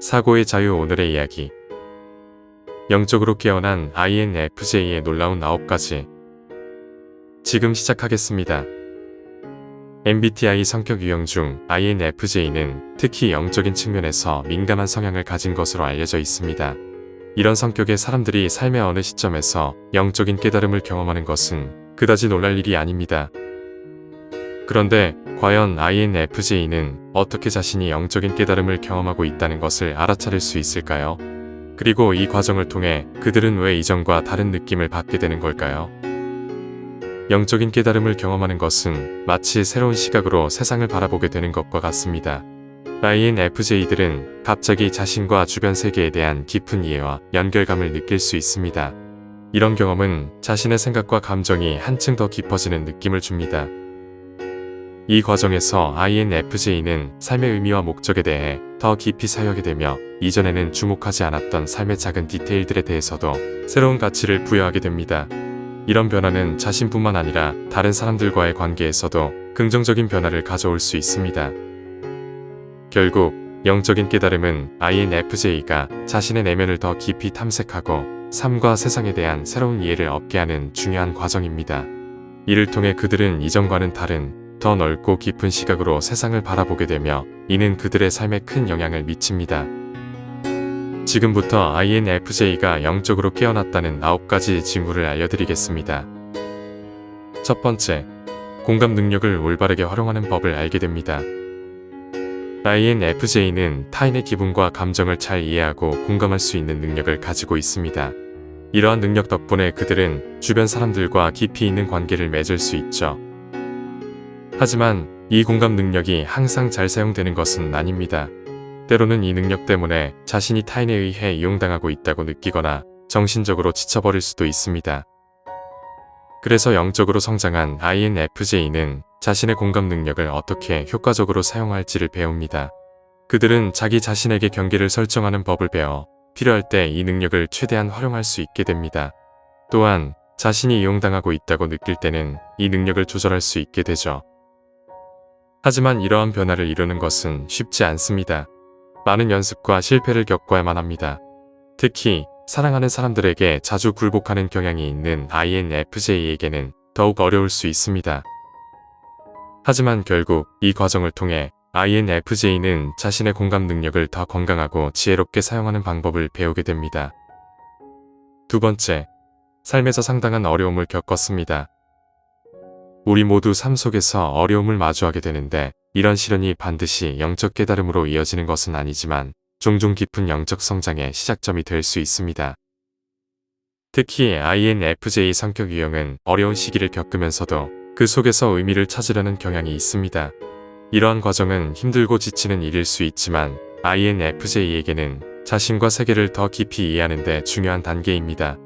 사고의 자유. 오늘의 이야기. 영적으로 깨어난 INFJ의 놀라운 9가지. 지금 시작하겠습니다. MBTI 성격 유형 중 INFJ는 특히 영적인 측면에서 민감한 성향을 가진 것으로 알려져 있습니다. 이런 성격의 사람들이 삶의 어느 시점에서 영적인 깨달음을 경험하는 것은 그다지 놀랄 일이 아닙니다. 그런데 과연 INFJ는 어떻게 자신이 영적인 깨달음을 경험하고 있다는 것을 알아차릴 수 있을까요? 그리고 이 과정을 통해 그들은 왜 이전과 다른 느낌을 받게 되는 걸까요? 영적인 깨달음을 경험하는 것은 마치 새로운 시각으로 세상을 바라보게 되는 것과 같습니다. INFJ들은 갑자기 자신과 주변 세계에 대한 깊은 이해와 연결감을 느낄 수 있습니다. 이런 경험은 자신의 생각과 감정이 한층 더 깊어지는 느낌을 줍니다. 이 과정에서 INFJ는 삶의 의미와 목적에 대해 더 깊이 사유하게 되며 이전에는 주목하지 않았던 삶의 작은 디테일들에 대해서도 새로운 가치를 부여하게 됩니다. 이런 변화는 자신뿐만 아니라 다른 사람들과의 관계에서도 긍정적인 변화를 가져올 수 있습니다. 결국 영적인 깨달음은 INFJ가 자신의 내면을 더 깊이 탐색하고 삶과 세상에 대한 새로운 이해를 얻게 하는 중요한 과정입니다. 이를 통해 그들은 이전과는 다른 더 넓고 깊은 시각으로 세상을 바라보게 되며 이는 그들의 삶에 큰 영향을 미칩니다. 지금부터 INFJ가 영적으로 깨어났다는 9가지 징후를 알려드리겠습니다. 첫 번째, 공감 능력을 올바르게 활용하는 법을 알게 됩니다. INFJ는 타인의 기분과 감정을 잘 이해하고 공감할 수 있는 능력을 가지고 있습니다. 이러한 능력 덕분에 그들은 주변 사람들과 깊이 있는 관계를 맺을 수 있죠. 하지만 이 공감 능력이 항상 잘 사용되는 것은 아닙니다. 때로는 이 능력 때문에 자신이 타인에 의해 이용당하고 있다고 느끼거나 정신적으로 지쳐버릴 수도 있습니다. 그래서 영적으로 성장한 INFJ는 자신의 공감 능력을 어떻게 효과적으로 사용할지를 배웁니다. 그들은 자기 자신에게 경계를 설정하는 법을 배워 필요할 때 이 능력을 최대한 활용할 수 있게 됩니다. 또한 자신이 이용당하고 있다고 느낄 때는 이 능력을 조절할 수 있게 되죠. 하지만 이러한 변화를 이루는 것은 쉽지 않습니다. 많은 연습과 실패를 겪어야만 합니다. 특히 사랑하는 사람들에게 자주 굴복하는 경향이 있는 INFJ에게는 더욱 어려울 수 있습니다. 하지만 결국 이 과정을 통해 INFJ는 자신의 공감 능력을 더 건강하고 지혜롭게 사용하는 방법을 배우게 됩니다. 두 번째, 삶에서 상당한 어려움을 겪었습니다. 우리 모두 삶 속에서 어려움을 마주하게 되는데 이런 시련이 반드시 영적 깨달음으로 이어지는 것은 아니지만 종종 깊은 영적 성장의 시작점이 될 수 있습니다. 특히 INFJ 성격 유형은 어려운 시기를 겪으면서도 그 속에서 의미를 찾으려는 경향이 있습니다. 이러한 과정은 힘들고 지치는 일일 수 있지만 INFJ에게는 자신과 세계를 더 깊이 이해하는 데 중요한 단계입니다.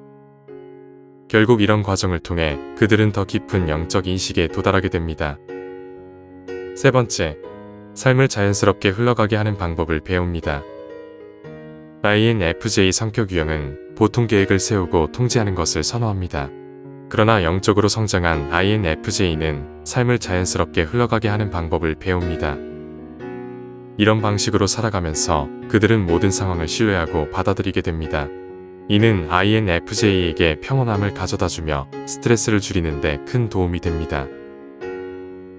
결국 이런 과정을 통해 그들은 더 깊은 영적 인식에 도달하게 됩니다. 세 번째, 삶을 자연스럽게 흘러가게 하는 방법을 배웁니다. INFJ 성격 유형은 보통 계획을 세우고 통제하는 것을 선호합니다. 그러나 영적으로 성장한 INFJ는 삶을 자연스럽게 흘러가게 하는 방법을 배웁니다. 이런 방식으로 살아가면서 그들은 모든 상황을 신뢰하고 받아들이게 됩니다. 이는 INFJ에게 평온함을 가져다주며 스트레스를 줄이는 데 큰 도움이 됩니다.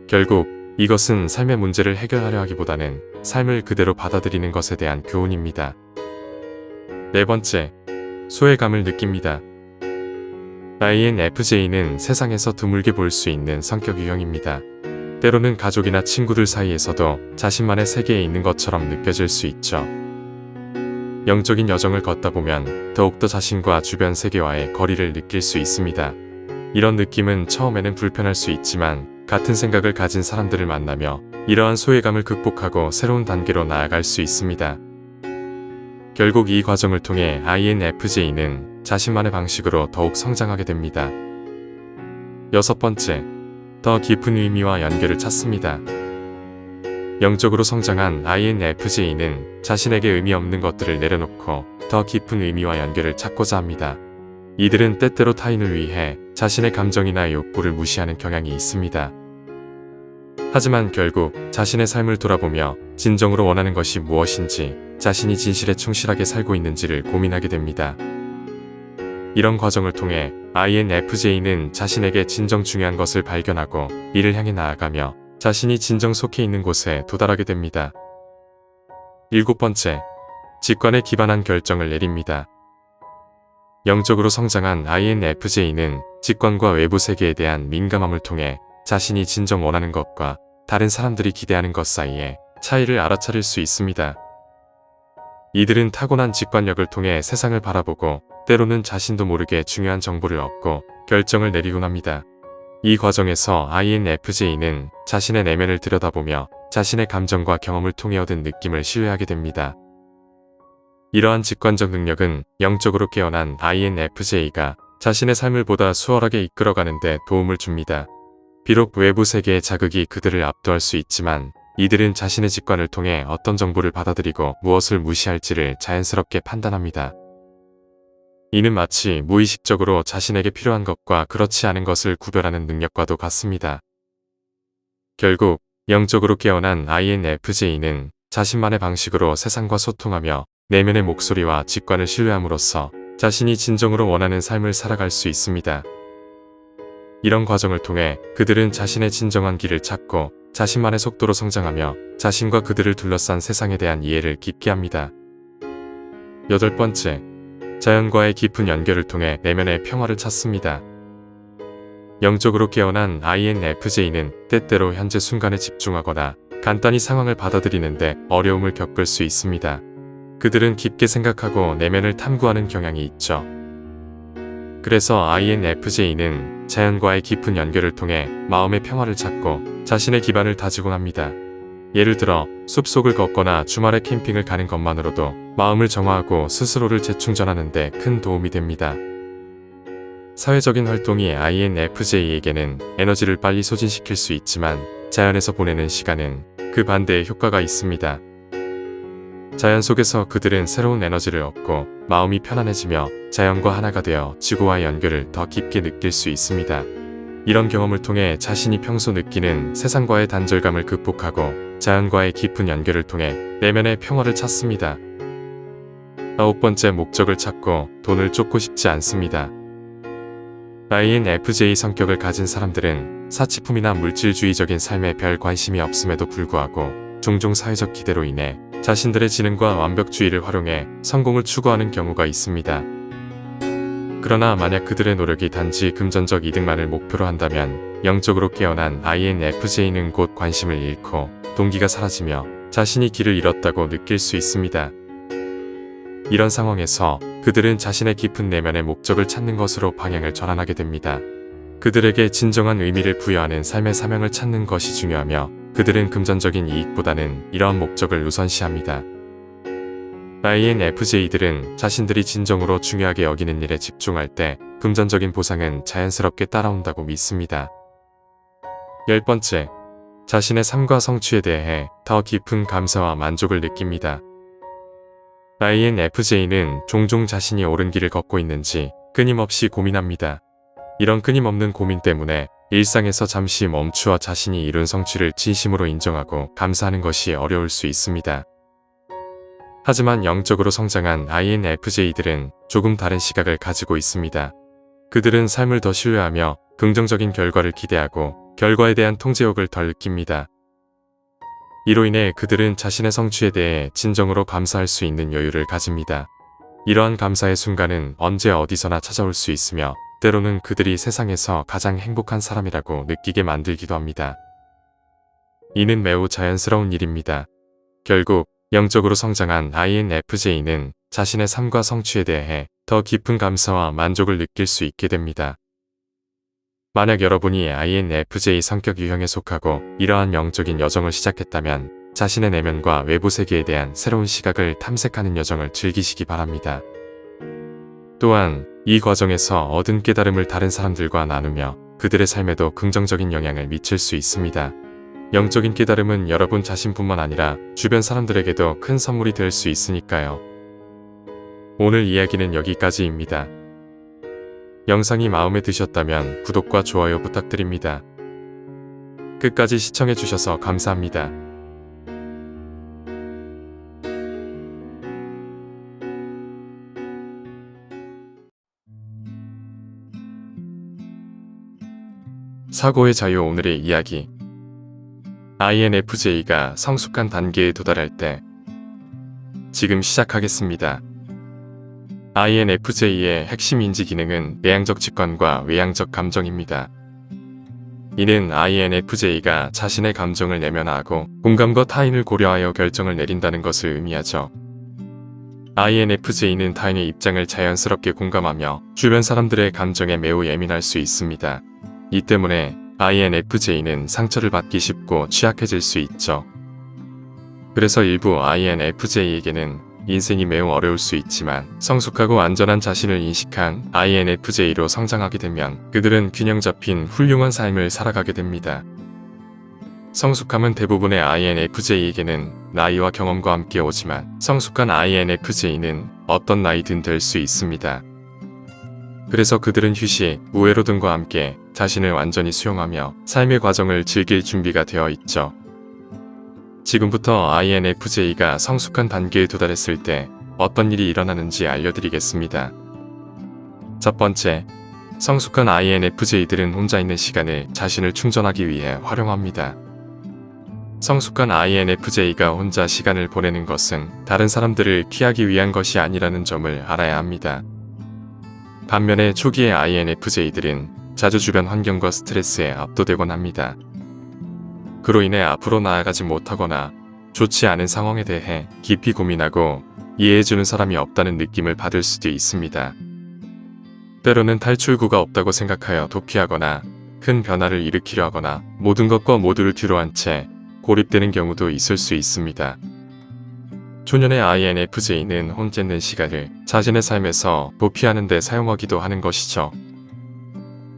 결국 이것은 삶의 문제를 해결하려 하기보다는 삶을 그대로 받아들이는 것에 대한 교훈입니다. 네 번째, 소외감을 느낍니다. INFJ는 세상에서 드물게 볼 수 있는 성격 유형입니다. 때로는 가족이나 친구들 사이에서도 자신만의 세계에 있는 것처럼 느껴질 수 있죠. 영적인 여정을 걷다 보면 더욱더 자신과 주변 세계와의 거리를 느낄 수 있습니다. 이런 느낌은 처음에는 불편할 수 있지만 같은 생각을 가진 사람들을 만나며 이러한 소외감을 극복하고 새로운 단계로 나아갈 수 있습니다. 결국 이 과정을 통해 INFJ는 자신만의 방식으로 더욱 성장하게 됩니다. 여섯 번째, 더 깊은 의미와 연결을 찾습니다. 영적으로 성장한 INFJ는 자신에게 의미 없는 것들을 내려놓고 더 깊은 의미와 연결을 찾고자 합니다. 이들은 때때로 타인을 위해 자신의 감정이나 욕구를 무시하는 경향이 있습니다. 하지만 결국 자신의 삶을 돌아보며 진정으로 원하는 것이 무엇인지 자신이 진실에 충실하게 살고 있는지를 고민하게 됩니다. 이런 과정을 통해 INFJ는 자신에게 진정 중요한 것을 발견하고 이를 향해 나아가며 자신이 진정 속해 있는 곳에 도달하게 됩니다. 7번째, 직관에 기반한 결정을 내립니다. 영적으로 성장한 INFJ는 직관과 외부 세계에 대한 민감함을 통해 자신이 진정 원하는 것과 다른 사람들이 기대하는 것 사이에 차이를 알아차릴 수 있습니다. 이들은 타고난 직관력을 통해 세상을 바라보고 때로는 자신도 모르게 중요한 정보를 얻고 결정을 내리곤 합니다. 이 과정에서 INFJ는 자신의 내면을 들여다보며 자신의 감정과 경험을 통해 얻은 느낌을 신뢰하게 됩니다. 이러한 직관적 능력은 영적으로 깨어난 INFJ가 자신의 삶을 보다 수월하게 이끌어가는 데 도움을 줍니다. 비록 외부 세계의 자극이 그들을 압도할 수 있지만 이들은 자신의 직관을 통해 어떤 정보를 받아들이고 무엇을 무시할지를 자연스럽게 판단합니다. 이는 마치 무의식적으로 자신에게 필요한 것과 그렇지 않은 것을 구별하는 능력과도 같습니다. 결국 영적으로 깨어난 INFJ는 자신만의 방식으로 세상과 소통하며 내면의 목소리와 직관을 신뢰함으로써 자신이 진정으로 원하는 삶을 살아갈 수 있습니다. 이런 과정을 통해 그들은 자신의 진정한 길을 찾고 자신만의 속도로 성장하며 자신과 그들을 둘러싼 세상에 대한 이해를 깊게 합니다. 8번째, 자연과의 깊은 연결을 통해 내면의 평화를 찾습니다. 영적으로 깨어난 INFJ는 때때로 현재 순간에 집중하거나 간단히 상황을 받아들이는데 어려움을 겪을 수 있습니다. 그들은 깊게 생각하고 내면을 탐구하는 경향이 있죠. 그래서 INFJ는 자연과의 깊은 연결을 통해 마음의 평화를 찾고 자신의 기반을 다지곤 합니다. 예를 들어 숲속을 걷거나 주말에 캠핑을 가는 것만으로도 마음을 정화하고 스스로를 재충전하는 데 큰 도움이 됩니다. 사회적인 활동이 INFJ에게는 에너지를 빨리 소진시킬 수 있지만 자연에서 보내는 시간은 그 반대의 효과가 있습니다. 자연 속에서 그들은 새로운 에너지를 얻고 마음이 편안해지며 자연과 하나가 되어 지구와의 연결을 더 깊게 느낄 수 있습니다. 이런 경험을 통해 자신이 평소 느끼는 세상과의 단절감을 극복하고 자연과의 깊은 연결을 통해 내면의 평화를 찾습니다. 9번째, 목적을 찾고 돈을 쫓고 싶지 않습니다. INFJ 성격을 가진 사람들은 사치품이나 물질주의적인 삶에 별 관심이 없음에도 불구하고 종종 사회적 기대로 인해 자신들의 지능과 완벽주의를 활용해 성공을 추구하는 경우가 있습니다. 그러나 만약 그들의 노력이 단지 금전적 이득만을 목표로 한다면 영적으로 깨어난 INFJ는 곧 관심을 잃고 동기가 사라지며 자신이 길을 잃었다고 느낄 수 있습니다. 이런 상황에서 그들은 자신의 깊은 내면의 목적을 찾는 것으로 방향을 전환하게 됩니다. 그들에게 진정한 의미를 부여하는 삶의 사명을 찾는 것이 중요하며 그들은 금전적인 이익보다는 이러한 목적을 우선시합니다. INFJ들은 자신들이 진정으로 중요하게 여기는 일에 집중할 때 금전적인 보상은 자연스럽게 따라온다고 믿습니다. 10번째, 자신의 삶과 성취에 대해 더 깊은 감사와 만족을 느낍니다. INFJ는 종종 자신이 옳은 길을 걷고 있는지 끊임없이 고민합니다. 이런 끊임없는 고민 때문에 일상에서 잠시 멈추어 자신이 이룬 성취를 진심으로 인정하고 감사하는 것이 어려울 수 있습니다. 하지만 영적으로 성장한 INFJ들은 조금 다른 시각을 가지고 있습니다. 그들은 삶을 더 신뢰하며 긍정적인 결과를 기대하고 결과에 대한 통제욕을 덜 느낍니다. 이로 인해 그들은 자신의 성취에 대해 진정으로 감사할 수 있는 여유를 가집니다. 이러한 감사의 순간은 언제 어디서나 찾아올 수 있으며 때로는 그들이 세상에서 가장 행복한 사람이라고 느끼게 만들기도 합니다. 이는 매우 자연스러운 일입니다. 결국 영적으로 성장한 INFJ는 자신의 삶과 성취에 대해 더 깊은 감사와 만족을 느낄 수 있게 됩니다. 만약 여러분이 INFJ 성격 유형에 속하고 이러한 영적인 여정을 시작했다면 자신의 내면과 외부 세계에 대한 새로운 시각을 탐색하는 여정을 즐기시기 바랍니다. 또한 이 과정에서 얻은 깨달음을 다른 사람들과 나누며 그들의 삶에도 긍정적인 영향을 미칠 수 있습니다. 영적인 깨달음은 여러분 자신뿐만 아니라 주변 사람들에게도 큰 선물이 될 수 있으니까요. 오늘 이야기는 여기까지입니다. 영상이 마음에 드셨다면 구독과 좋아요 부탁드립니다. 끝까지 시청해주셔서 감사합니다. 사고의 자유. 오늘의 이야기. INFJ가 성숙한 단계에 도달할 때. 지금 시작하겠습니다. INFJ의 핵심 인지 기능은 내향적 직관과 외향적 감정입니다. 이는 INFJ가 자신의 감정을 내면화하고 공감과 타인을 고려하여 결정을 내린다는 것을 의미하죠. INFJ는 타인의 입장을 자연스럽게 공감하며 주변 사람들의 감정에 매우 예민할 수 있습니다. 이 때문에 INFJ는 상처를 받기 쉽고 취약해질 수 있죠. 그래서 일부 INFJ에게는 인생이 매우 어려울 수 있지만 성숙하고 안전한 자신을 인식한 INFJ로 성장하게 되면 그들은 균형 잡힌 훌륭한 삶을 살아가게 됩니다. 성숙함은 대부분의 INFJ에게는 나이와 경험과 함께 오지만 성숙한 INFJ는 어떤 나이든 될 수 있습니다. 그래서 그들은 휴식, 우애로 등과 함께 자신을 완전히 수용하며 삶의 과정을 즐길 준비가 되어 있죠. 지금부터 INFJ가 성숙한 단계에 도달했을 때 어떤 일이 일어나는지 알려드리겠습니다. 첫 번째, 성숙한 INFJ들은 혼자 있는 시간을 자신을 충전하기 위해 활용합니다. 성숙한 INFJ가 혼자 시간을 보내는 것은 다른 사람들을 피하기 위한 것이 아니라는 점을 알아야 합니다. 반면에 초기의 INFJ들은 자주 주변 환경과 스트레스에 압도되곤 합니다. 그로 인해 앞으로 나아가지 못하거나 좋지 않은 상황에 대해 깊이 고민하고 이해해주는 사람이 없다는 느낌을 받을 수도 있습니다. 때로는 탈출구가 없다고 생각하여 도피하거나 큰 변화를 일으키려 하거나 모든 것과 모두를 뒤로한 채 고립되는 경우도 있을 수 있습니다. 초년의 INFJ는 혼자 있는 시간을 자신의 삶에서 도피하는 데 사용하기도 하는 것이죠.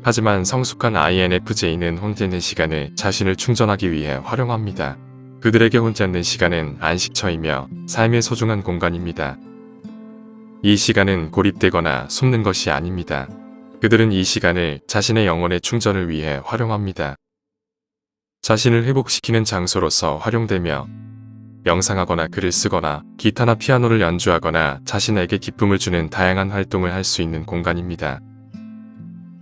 하지만 성숙한 INFJ는 혼자 있는 시간을 자신을 충전하기 위해 활용합니다. 그들에게 혼자 있는 시간은 안식처이며 삶의 소중한 공간입니다. 이 시간은 고립되거나 숨는 것이 아닙니다. 그들은 이 시간을 자신의 영혼의 충전을 위해 활용합니다. 자신을 회복시키는 장소로서 활용되며 명상하거나 글을 쓰거나 기타나 피아노를 연주하거나 자신에게 기쁨을 주는 다양한 활동을 할 수 있는 공간입니다.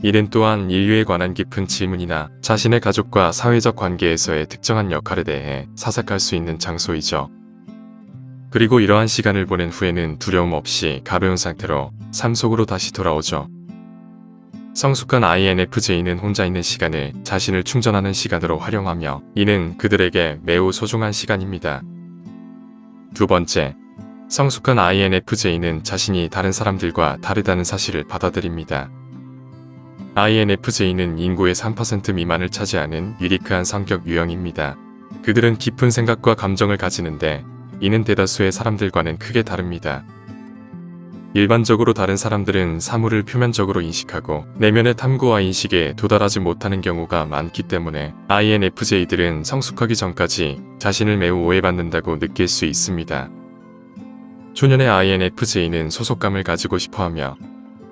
이는 또한 인류에 관한 깊은 질문이나 자신의 가족과 사회적 관계에서의 특정한 역할에 대해 사색할 수 있는 장소이죠. 그리고 이러한 시간을 보낸 후에는 두려움 없이 가벼운 상태로 삶 속으로 다시 돌아오죠. 성숙한 INFJ는 혼자 있는 시간을 자신을 충전하는 시간으로 활용하며 이는 그들에게 매우 소중한 시간입니다. 두 번째, 성숙한 INFJ는 자신이 다른 사람들과 다르다는 사실을 받아들입니다. INFJ는 인구의 3% 미만을 차지하는 유니크한 성격 유형입니다. 그들은 깊은 생각과 감정을 가지는데 이는 대다수의 사람들과는 크게 다릅니다. 일반적으로 다른 사람들은 사물을 표면적으로 인식하고 내면의 탐구와 인식에 도달하지 못하는 경우가 많기 때문에 INFJ들은 성숙하기 전까지 자신을 매우 오해받는다고 느낄 수 있습니다. 초년의 INFJ는 소속감을 가지고 싶어하며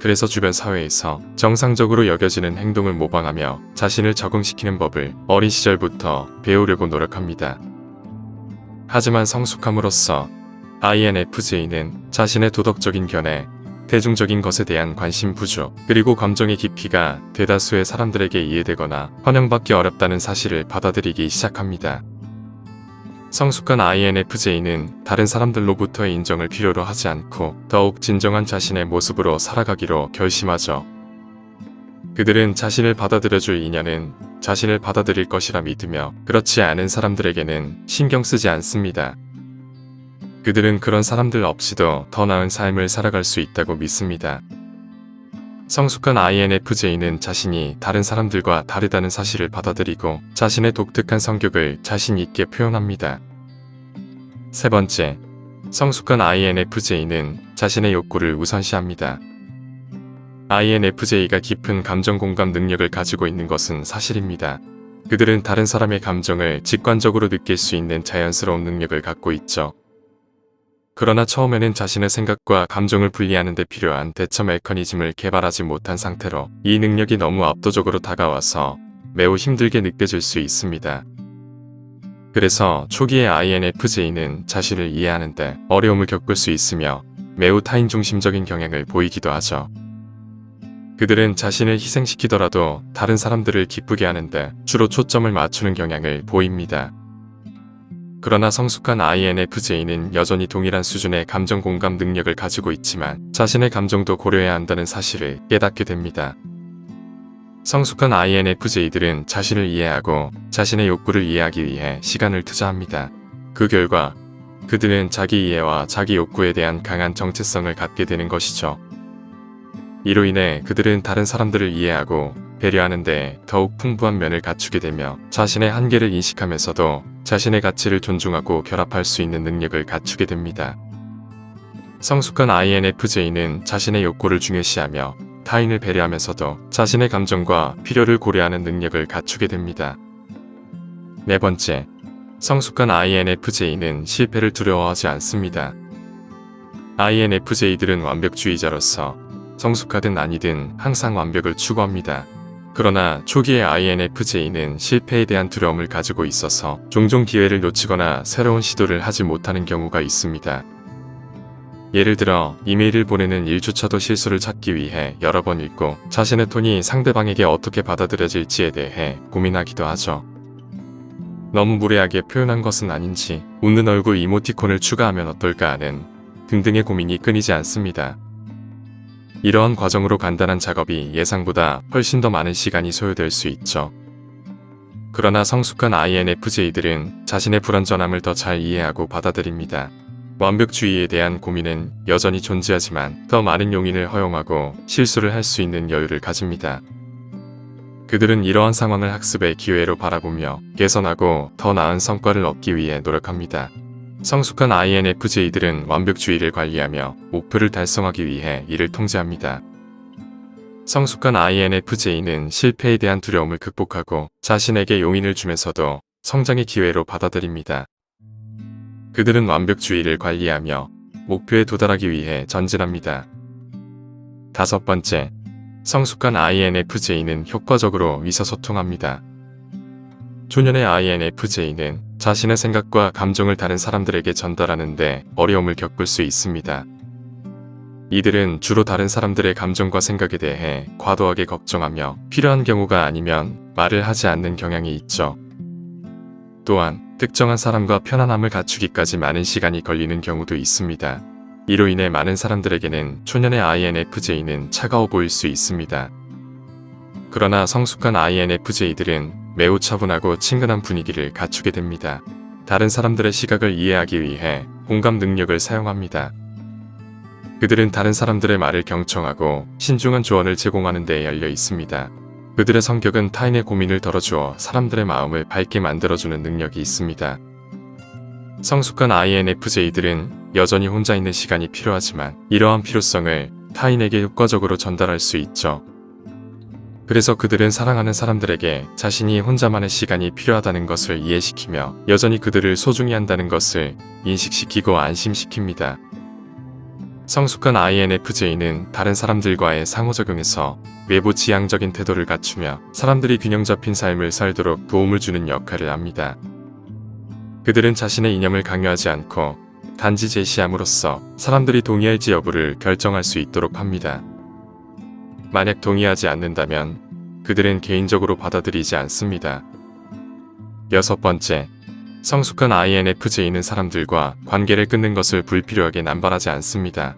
그래서 주변 사회에서 정상적으로 여겨지는 행동을 모방하며 자신을 적응시키는 법을 어린 시절부터 배우려고 노력합니다. 하지만 성숙함으로써 INFJ는 자신의 도덕적인 견해, 대중적인 것에 대한 관심 부족, 그리고 감정의 깊이가 대다수의 사람들에게 이해되거나 환영받기 어렵다는 사실을 받아들이기 시작합니다. 성숙한 INFJ는 다른 사람들로부터의 인정을 필요로 하지 않고 더욱 진정한 자신의 모습으로 살아가기로 결심하죠. 그들은 자신을 받아들여줄 인연은 자신을 받아들일 것이라 믿으며 그렇지 않은 사람들에게는 신경 쓰지 않습니다. 그들은 그런 사람들 없이도 더 나은 삶을 살아갈 수 있다고 믿습니다. 성숙한 INFJ는 자신이 다른 사람들과 다르다는 사실을 받아들이고 자신의 독특한 성격을 자신 있게 표현합니다. 세 번째, 성숙한 INFJ는 자신의 욕구를 우선시합니다. INFJ가 깊은 감정 공감 능력을 가지고 있는 것은 사실입니다. 그들은 다른 사람의 감정을 직관적으로 느낄 수 있는 자연스러운 능력을 갖고 있죠. 그러나 처음에는 자신의 생각과 감정을 분리하는 데 필요한 대처 메커니즘을 개발하지 못한 상태로 이 능력이 너무 압도적으로 다가와서 매우 힘들게 느껴질 수 있습니다. 그래서 초기의 INFJ는 자신을 이해하는데 어려움을 겪을 수 있으며 매우 타인 중심적인 경향을 보이기도 하죠. 그들은 자신을 희생시키더라도 다른 사람들을 기쁘게 하는데 주로 초점을 맞추는 경향을 보입니다. 그러나 성숙한 INFJ는 여전히 동일한 수준의 감정 공감 능력을 가지고 있지만 자신의 감정도 고려해야 한다는 사실을 깨닫게 됩니다. 성숙한 INFJ들은 자신을 이해하고 자신의 욕구를 이해하기 위해 시간을 투자합니다. 그 결과 그들은 자기 이해와 자기 욕구에 대한 강한 정체성을 갖게 되는 것이죠. 이로 인해 그들은 다른 사람들을 이해하고 배려하는 데 더욱 풍부한 면을 갖추게 되며 자신의 한계를 인식하면서도 자신의 가치를 존중하고 결합할 수 있는 능력을 갖추게 됩니다. 성숙한 INFJ는 자신의 욕구를 중요시하며 타인을 배려하면서도 자신의 감정과 필요를 고려하는 능력을 갖추게 됩니다. 네 번째, 성숙한 INFJ는 실패를 두려워하지 않습니다. INFJ들은 완벽주의자로서 성숙하든 아니든 항상 완벽을 추구합니다. 그러나 초기의 INFJ는 실패에 대한 두려움을 가지고 있어서 종종 기회를 놓치거나 새로운 시도를 하지 못하는 경우가 있습니다. 예를 들어 이메일을 보내는 일조차도 실수를 찾기 위해 여러 번 읽고 자신의 톤이 상대방에게 어떻게 받아들여질지에 대해 고민하기도 하죠. 너무 무례하게 표현한 것은 아닌지, 웃는 얼굴 이모티콘을 추가하면 어떨까 하는 등등의 고민이 끊이지 않습니다. 이러한 과정으로 간단한 작업이 예상보다 훨씬 더 많은 시간이 소요될 수 있죠. 그러나 성숙한 INFJ들은 자신의 불완전함을 더 잘 이해하고 받아들입니다. 완벽주의에 대한 고민은 여전히 존재하지만 더 많은 용인을 허용하고 실수를 할 수 있는 여유를 가집니다. 그들은 이러한 상황을 학습의 기회로 바라보며 개선하고 더 나은 성과를 얻기 위해 노력합니다. 성숙한 INFJ들은 완벽주의를 관리하며 목표를 달성하기 위해 이를 통제합니다. 성숙한 INFJ는 실패에 대한 두려움을 극복하고 자신에게 용인을 주면서도 성장의 기회로 받아들입니다. 그들은 완벽주의를 관리하며 목표에 도달하기 위해 전진합니다. 다섯 번째, 성숙한 INFJ는 효과적으로 의사소통합니다. 초년의 INFJ는 자신의 생각과 감정을 다른 사람들에게 전달하는데 어려움을 겪을 수 있습니다. 이들은 주로 다른 사람들의 감정과 생각에 대해 과도하게 걱정하며 필요한 경우가 아니면 말을 하지 않는 경향이 있죠. 또한 특정한 사람과 편안함을 갖추기까지 많은 시간이 걸리는 경우도 있습니다. 이로 인해 많은 사람들에게는 초년의 INFJ는 차가워 보일 수 있습니다. 그러나 성숙한 INFJ들은 매우 차분하고 친근한 분위기를 갖추게 됩니다. 다른 사람들의 시각을 이해하기 위해 공감 능력을 사용합니다. 그들은 다른 사람들의 말을 경청하고 신중한 조언을 제공하는 데 열려 있습니다. 그들의 성격은 타인의 고민을 덜어주어 사람들의 마음을 밝게 만들어주는 능력이 있습니다. 성숙한 INFJ들은 여전히 혼자 있는 시간이 필요하지만 이러한 필요성을 타인에게 효과적으로 전달할 수 있죠. 그래서 그들은 사랑하는 사람들에게 자신이 혼자만의 시간이 필요하다는 것을 이해시키며 여전히 그들을 소중히 한다는 것을 인식시키고 안심시킵니다. 성숙한 INFJ는 다른 사람들과의 상호작용에서 외부 지향적인 태도를 갖추며 사람들이 균형 잡힌 삶을 살도록 도움을 주는 역할을 합니다. 그들은 자신의 이념을 강요하지 않고 단지 제시함으로써 사람들이 동의할지 여부를 결정할 수 있도록 합니다. 만약 동의하지 않는다면 그들은 개인적으로 받아들이지 않습니다. 여섯 번째, 성숙한 INFJ는 사람들과 관계를 끊는 것을 불필요하게 남발하지 않습니다.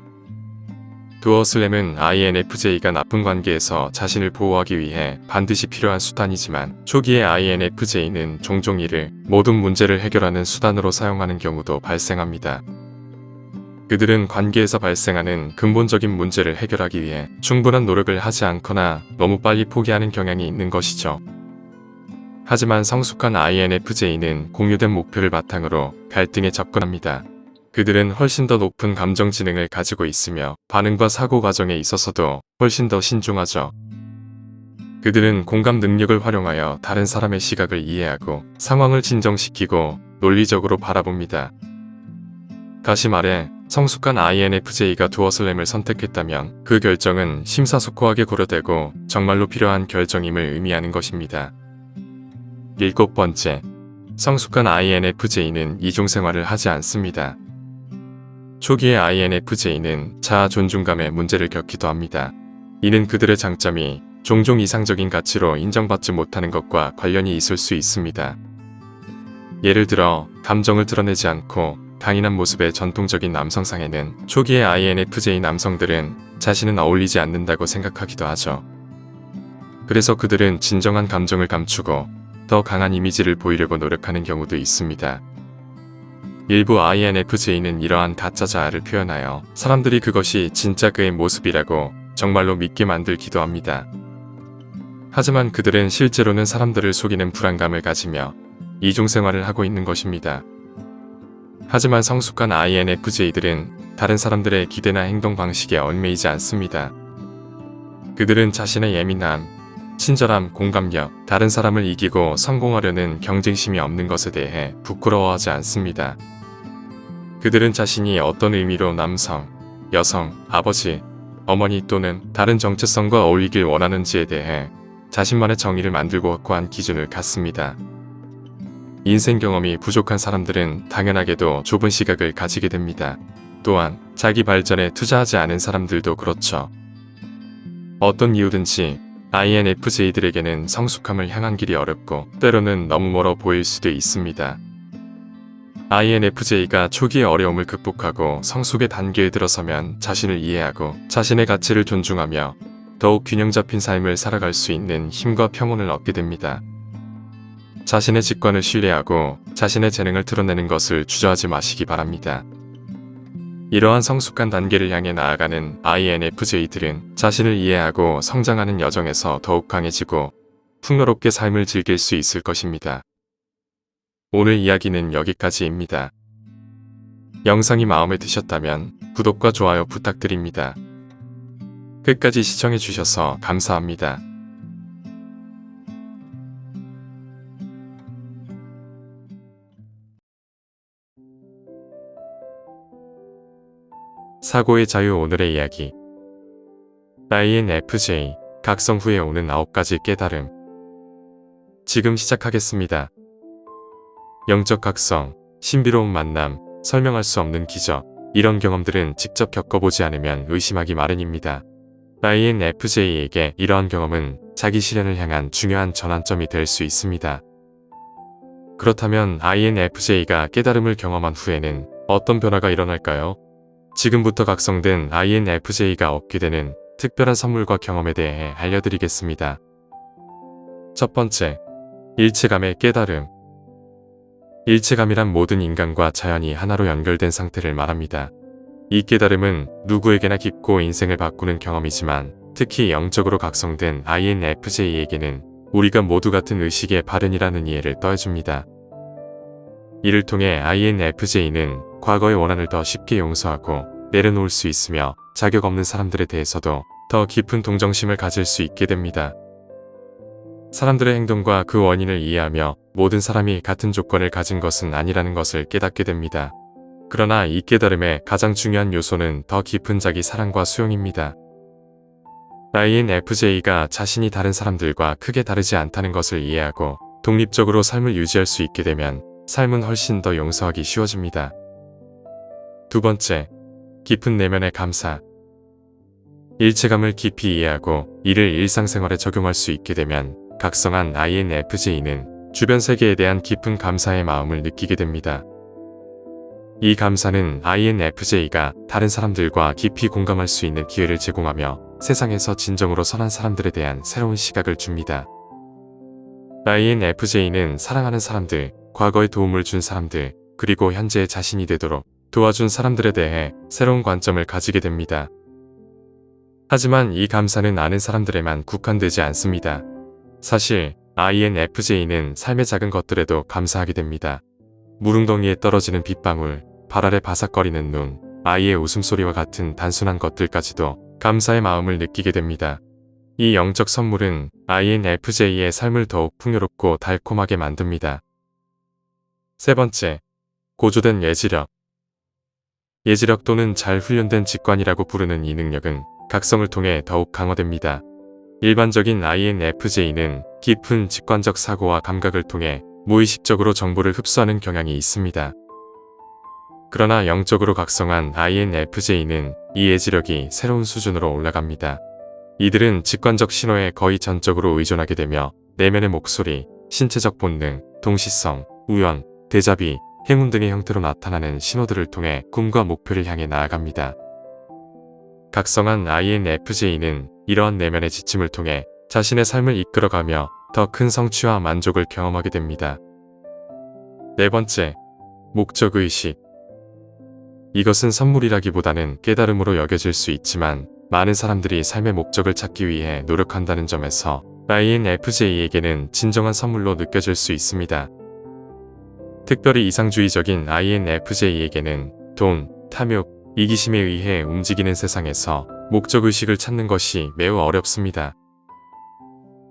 도어 슬램은 INFJ가 나쁜 관계에서 자신을 보호하기 위해 반드시 필요한 수단이지만 초기의 INFJ는 종종 이를 모든 문제를 해결하는 수단으로 사용하는 경우도 발생합니다. 그들은 관계에서 발생하는 근본적인 문제를 해결하기 위해 충분한 노력을 하지 않거나 너무 빨리 포기하는 경향이 있는 것이죠. 하지만 성숙한 INFJ는 공유된 목표를 바탕으로 갈등에 접근합니다. 그들은 훨씬 더 높은 감정 지능을 가지고 있으며 반응과 사고 과정에 있어서도 훨씬 더 신중하죠. 그들은 공감 능력을 활용하여 다른 사람의 시각을 이해하고 상황을 진정시키고 논리적으로 바라봅니다. 다시 말해 성숙한 INFJ가 도어 슬램을 선택했다면 그 결정은 심사숙고하게 고려되고 정말로 필요한 결정임을 의미하는 것입니다. 일곱 번째, 성숙한 INFJ는 이중생활을 하지 않습니다. 초기의 INFJ는 자아 존중감에 문제를 겪기도 합니다. 이는 그들의 장점이 종종 이상적인 가치로 인정받지 못하는 것과 관련이 있을 수 있습니다. 예를 들어 감정을 드러내지 않고 강인한 모습의 전통적인 남성상에는 초기의 INFJ 남성들은 자신은 어울리지 않는다고 생각하기도 하죠. 그래서 그들은 진정한 감정을 감추고 더 강한 이미지를 보이려고 노력하는 경우도 있습니다. 일부 INFJ는 이러한 가짜 자아를 표현하여 사람들이 그것이 진짜 그의 모습이라고 정말로 믿게 만들기도 합니다. 하지만 그들은 실제로는 사람들을 속이는 불안감을 가지며 이중생활을 하고 있는 것입니다. 하지만 성숙한 INFJ들은 다른 사람들의 기대나 행동 방식에 얽매이지 않습니다. 그들은 자신의 예민함, 친절함, 공감력, 다른 사람을 이기고 성공하려는 경쟁심이 없는 것에 대해 부끄러워하지 않습니다. 그들은 자신이 어떤 의미로 남성, 여성, 아버지, 어머니 또는 다른 정체성과 어울리길 원하는지에 대해 자신만의 정의를 만들고 확고한 기준을 갖습니다. 인생 경험이 부족한 사람들은 당연하게도 좁은 시각을 가지게 됩니다. 또한 자기 발전에 투자하지 않은 사람들도 그렇죠. 어떤 이유든지 INFJ들에게는 성숙함을 향한 길이 어렵고 때로는 너무 멀어 보일 수도 있습니다. INFJ가 초기의 어려움을 극복하고 성숙의 단계에 들어서면 자신을 이해하고 자신의 가치를 존중하며 더욱 균형 잡힌 삶을 살아갈 수 있는 힘과 평온을 얻게 됩니다. 자신의 직관을 신뢰하고 자신의 재능을 드러내는 것을 주저하지 마시기 바랍니다. 이러한 성숙한 단계를 향해 나아가는 INFJ들은 자신을 이해하고 성장하는 여정에서 더욱 강해지고 풍요롭게 삶을 즐길 수 있을 것입니다. 오늘 이야기는 여기까지입니다. 영상이 마음에 드셨다면 구독과 좋아요 부탁드립니다. 끝까지 시청해주셔서 감사합니다. 사고의 자유 오늘의 이야기 INFJ 각성 후에 오는 9가지 깨달음 지금 시작하겠습니다. 영적 각성, 신비로운 만남, 설명할 수 없는 기적 이런 경험들은 직접 겪어보지 않으면 의심하기 마련입니다. INFJ에게 이러한 경험은 자기 실현을 향한 중요한 전환점이 될 수 있습니다. 그렇다면 INFJ가 깨달음을 경험한 후에는 어떤 변화가 일어날까요? 지금부터 각성된 INFJ가 얻게 되는 특별한 선물과 경험에 대해 알려드리겠습니다. 첫 번째, 일체감의 깨달음. 일체감이란 모든 인간과 자연이 하나로 연결된 상태를 말합니다. 이 깨달음은 누구에게나 깊고 인생을 바꾸는 경험이지만 특히 영적으로 각성된 INFJ에게는 우리가 모두 같은 의식의 발현이라는 이해를 더해줍니다. 이를 통해 INFJ는 과거의 원한을 더 쉽게 용서하고 내려놓을 수 있으며 자격 없는 사람들에 대해서도 더 깊은 동정심을 가질 수 있게 됩니다. 사람들의 행동과 그 원인을 이해하며 모든 사람이 같은 조건을 가진 것은 아니라는 것을 깨닫게 됩니다. 그러나 이 깨달음의 가장 중요한 요소는 더 깊은 자기 사랑과 수용입니다. INFJ가 자신이 다른 사람들과 크게 다르지 않다는 것을 이해하고 독립적으로 삶을 유지할 수 있게 되면 삶은 훨씬 더 용서하기 쉬워집니다. 두 번째, 깊은 내면의 감사. 일체감을 깊이 이해하고 이를 일상생활에 적용할 수 있게 되면 각성한 INFJ는 주변 세계에 대한 깊은 감사의 마음을 느끼게 됩니다. 이 감사는 INFJ가 다른 사람들과 깊이 공감할 수 있는 기회를 제공하며 세상에서 진정으로 선한 사람들에 대한 새로운 시각을 줍니다. INFJ는 사랑하는 사람들, 과거에 도움을 준 사람들, 그리고 현재의 자신이 되도록 도와준 사람들에 대해 새로운 관점을 가지게 됩니다. 하지만 이 감사는 아는 사람들에만 국한되지 않습니다. 사실 INFJ는 삶의 작은 것들에도 감사하게 됩니다. 무릉덩이에 떨어지는 빗방울, 발 아래 바삭거리는 눈, 아이의 웃음소리와 같은 단순한 것들까지도 감사의 마음을 느끼게 됩니다. 이 영적 선물은 INFJ의 삶을 더욱 풍요롭고 달콤하게 만듭니다. 세 번째, 고조된 예지력. 예지력 또는 잘 훈련된 직관이라고 부르는 이 능력은 각성을 통해 더욱 강화됩니다. 일반적인 INFJ는 깊은 직관적 사고와 감각을 통해 무의식적으로 정보를 흡수하는 경향이 있습니다. 그러나 영적으로 각성한 INFJ는 이 예지력이 새로운 수준으로 올라갑니다. 이들은 직관적 신호에 거의 전적으로 의존하게 되며 내면의 목소리, 신체적 본능, 동시성, 우연, 대자비, 행운 등의 형태로 나타나는 신호들을 통해 꿈과 목표를 향해 나아갑니다. 각성한 INFJ는 이러한 내면의 지침을 통해 자신의 삶을 이끌어가며 더 큰 성취와 만족을 경험하게 됩니다. 네 번째, 목적의식. 이것은 선물이라기보다는 깨달음으로 여겨질 수 있지만 많은 사람들이 삶의 목적을 찾기 위해 노력한다는 점에서 INFJ에게는 진정한 선물로 느껴질 수 있습니다. 특별히 이상주의적인 INFJ에게는 돈, 탐욕, 이기심에 의해 움직이는 세상에서 목적의식을 찾는 것이 매우 어렵습니다.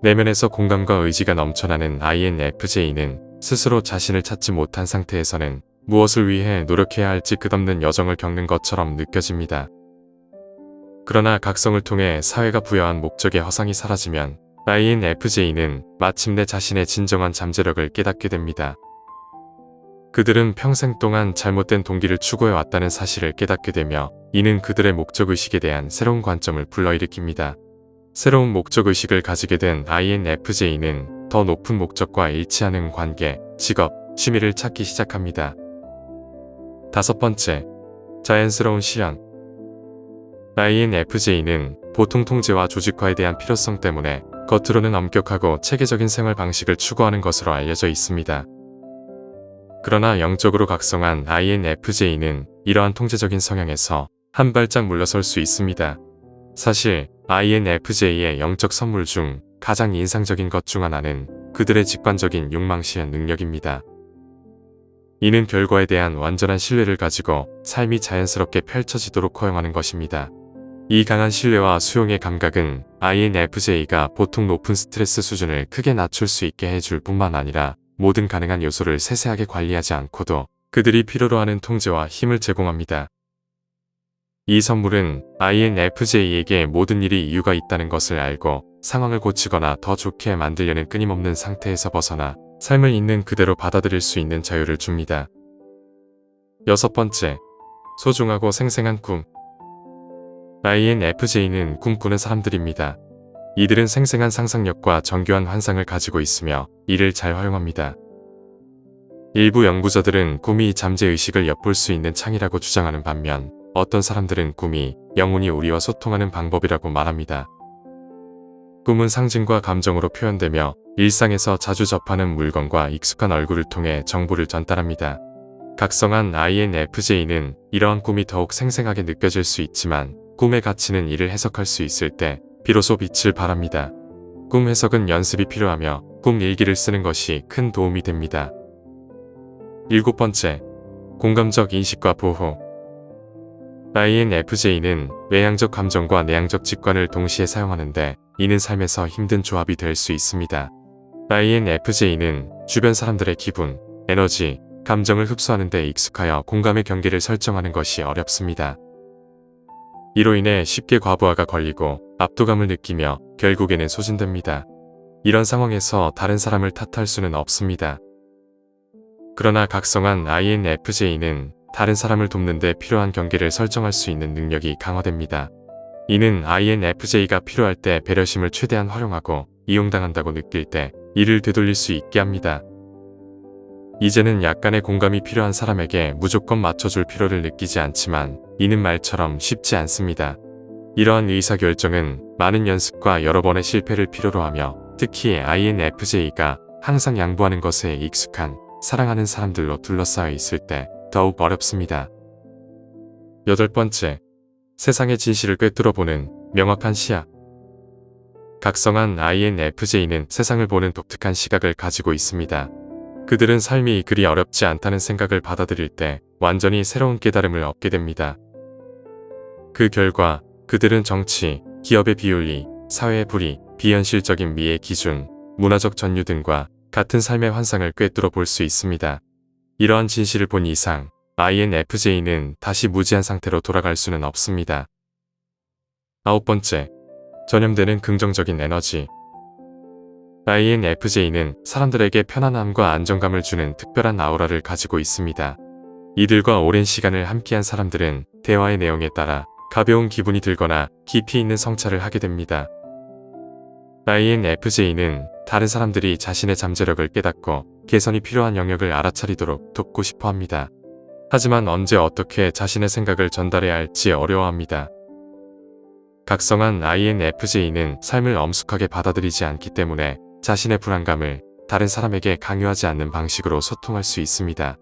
내면에서 공감과 의지가 넘쳐나는 INFJ는 스스로 자신을 찾지 못한 상태에서는 무엇을 위해 노력해야 할지 끝없는 여정을 겪는 것처럼 느껴집니다. 그러나 각성을 통해 사회가 부여한 목적의 허상이 사라지면 INFJ는 마침내 자신의 진정한 잠재력을 깨닫게 됩니다. 그들은 평생 동안 잘못된 동기를 추구해 왔다는 사실을 깨닫게 되며 이는 그들의 목적의식에 대한 새로운 관점을 불러일으킵니다. 새로운 목적의식을 가지게 된 INFJ는 더 높은 목적과 일치하는 관계, 직업, 취미를 찾기 시작합니다. 다섯 번째, 자연스러운 실현. INFJ는 보통 통제와 조직화에 대한 필요성 때문에 겉으로는 엄격하고 체계적인 생활 방식을 추구하는 것으로 알려져 있습니다. 그러나 영적으로 각성한 INFJ는 이러한 통제적인 성향에서 한 발짝 물러설 수 있습니다. 사실 INFJ의 영적 선물 중 가장 인상적인 것 중 하나는 그들의 직관적인 욕망 실현 능력입니다. 이는 결과에 대한 완전한 신뢰를 가지고 삶이 자연스럽게 펼쳐지도록 허용하는 것입니다. 이 강한 신뢰와 수용의 감각은 INFJ가 보통 높은 스트레스 수준을 크게 낮출 수 있게 해줄 뿐만 아니라 모든 가능한 요소를 세세하게 관리하지 않고도 그들이 필요로 하는 통제와 힘을 제공합니다. 이 선물은 INFJ에게 모든 일이 이유가 있다는 것을 알고 상황을 고치거나 더 좋게 만들려는 끊임없는 상태에서 벗어나 삶을 있는 그대로 받아들일 수 있는 자유를 줍니다. 여섯 번째, 소중하고 생생한 꿈. INFJ는 꿈꾸는 사람들입니다. 이들은 생생한 상상력과 정교한 환상을 가지고 있으며 이를 잘 활용합니다. 일부 연구자들은 꿈이 잠재의식을 엿볼 수 있는 창이라고 주장하는 반면 어떤 사람들은 꿈이 영혼이 우리와 소통하는 방법이라고 말합니다. 꿈은 상징과 감정으로 표현되며 일상에서 자주 접하는 물건과 익숙한 얼굴을 통해 정보를 전달합니다. 각성한 INFJ는 이러한 꿈이 더욱 생생하게 느껴질 수 있지만 꿈의 가치는 이를 해석할 수 있을 때 비로소 빛을 발합니다. 꿈 해석은 연습이 필요하며 꿈 일기를 쓰는 것이 큰 도움이 됩니다. 일곱 번째, 공감적 인식과 보호. INFJ는 외향적 감정과 내향적 직관을 동시에 사용하는데 이는 삶에서 힘든 조합이 될 수 있습니다. INFJ는 주변 사람들의 기분, 에너지, 감정을 흡수하는 데 익숙하여 공감의 경계를 설정하는 것이 어렵습니다. 이로 인해 쉽게 과부하가 걸리고 압도감을 느끼며 결국에는 소진됩니다. 이런 상황에서 다른 사람을 탓할 수는 없습니다. 그러나 각성한 INFJ는 다른 사람을 돕는 데 필요한 경계를 설정할 수 있는 능력이 강화됩니다. 이는 INFJ가 필요할 때 배려심을 최대한 활용하고 이용당한다고 느낄 때 이를 되돌릴 수 있게 합니다. 이제는 약간의 공감이 필요한 사람에게 무조건 맞춰줄 필요를 느끼지 않지만 이는 말처럼 쉽지 않습니다. 이러한 의사결정은 많은 연습과 여러 번의 실패를 필요로 하며 특히 INFJ가 항상 양보하는 것에 익숙한 사랑하는 사람들로 둘러싸여 있을 때 더욱 어렵습니다. 여덟 번째, 세상의 진실을 꿰뚫어보는 명확한 시야. 각성한 INFJ는 세상을 보는 독특한 시각을 가지고 있습니다. 그들은 삶이 그리 어렵지 않다는 생각을 받아들일 때 완전히 새로운 깨달음을 얻게 됩니다. 그 결과 그들은 정치, 기업의 비윤리, 사회의 불의, 비현실적인 미의 기준, 문화적 전유 등과 같은 삶의 환상을 꿰뚫어 볼 수 있습니다. 이러한 진실을 본 이상 INFJ는 다시 무지한 상태로 돌아갈 수는 없습니다. 아홉 번째, 전염되는 긍정적인 에너지. INFJ는 사람들에게 편안함과 안정감을 주는 특별한 아우라를 가지고 있습니다. 이들과 오랜 시간을 함께한 사람들은 대화의 내용에 따라 가벼운 기분이 들거나 깊이 있는 성찰을 하게 됩니다. INFJ는 다른 사람들이 자신의 잠재력을 깨닫고 개선이 필요한 영역을 알아차리도록 돕고 싶어 합니다. 하지만 언제 어떻게 자신의 생각을 전달해야 할지 어려워합니다. 각성한 INFJ는 삶을 엄숙하게 받아들이지 않기 때문에 자신의 불안감을 다른 사람에게 강요하지 않는 방식으로 소통할 수 있습니다.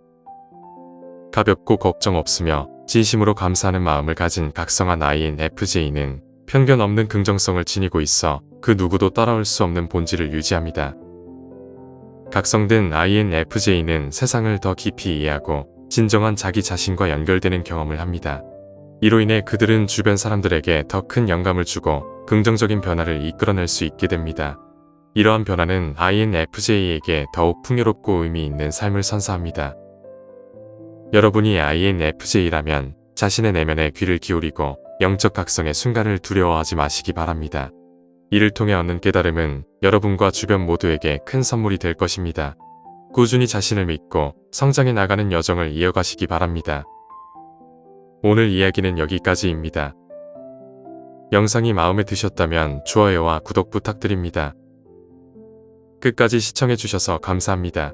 가볍고 걱정 없으며 진심으로 감사하는 마음을 가진 각성한 INFJ는 편견 없는 긍정성을 지니고 있어 그 누구도 따라올 수 없는 본질을 유지합니다. 각성된 INFJ는 세상을 더 깊이 이해하고 진정한 자기 자신과 연결되는 경험을 합니다. 이로 인해 그들은 주변 사람들에게 더 큰 영감을 주고 긍정적인 변화를 이끌어낼 수 있게 됩니다. 이러한 변화는 INFJ에게 더욱 풍요롭고 의미 있는 삶을 선사합니다. 여러분이 INFJ라면 자신의 내면에 귀를 기울이고 영적 각성의 순간을 두려워하지 마시기 바랍니다. 이를 통해 얻는 깨달음은 여러분과 주변 모두에게 큰 선물이 될 것입니다. 꾸준히 자신을 믿고 성장해 나가는 여정을 이어가시기 바랍니다. 오늘 이야기는 여기까지입니다. 영상이 마음에 드셨다면 좋아요와 구독 부탁드립니다. 끝까지 시청해주셔서 감사합니다.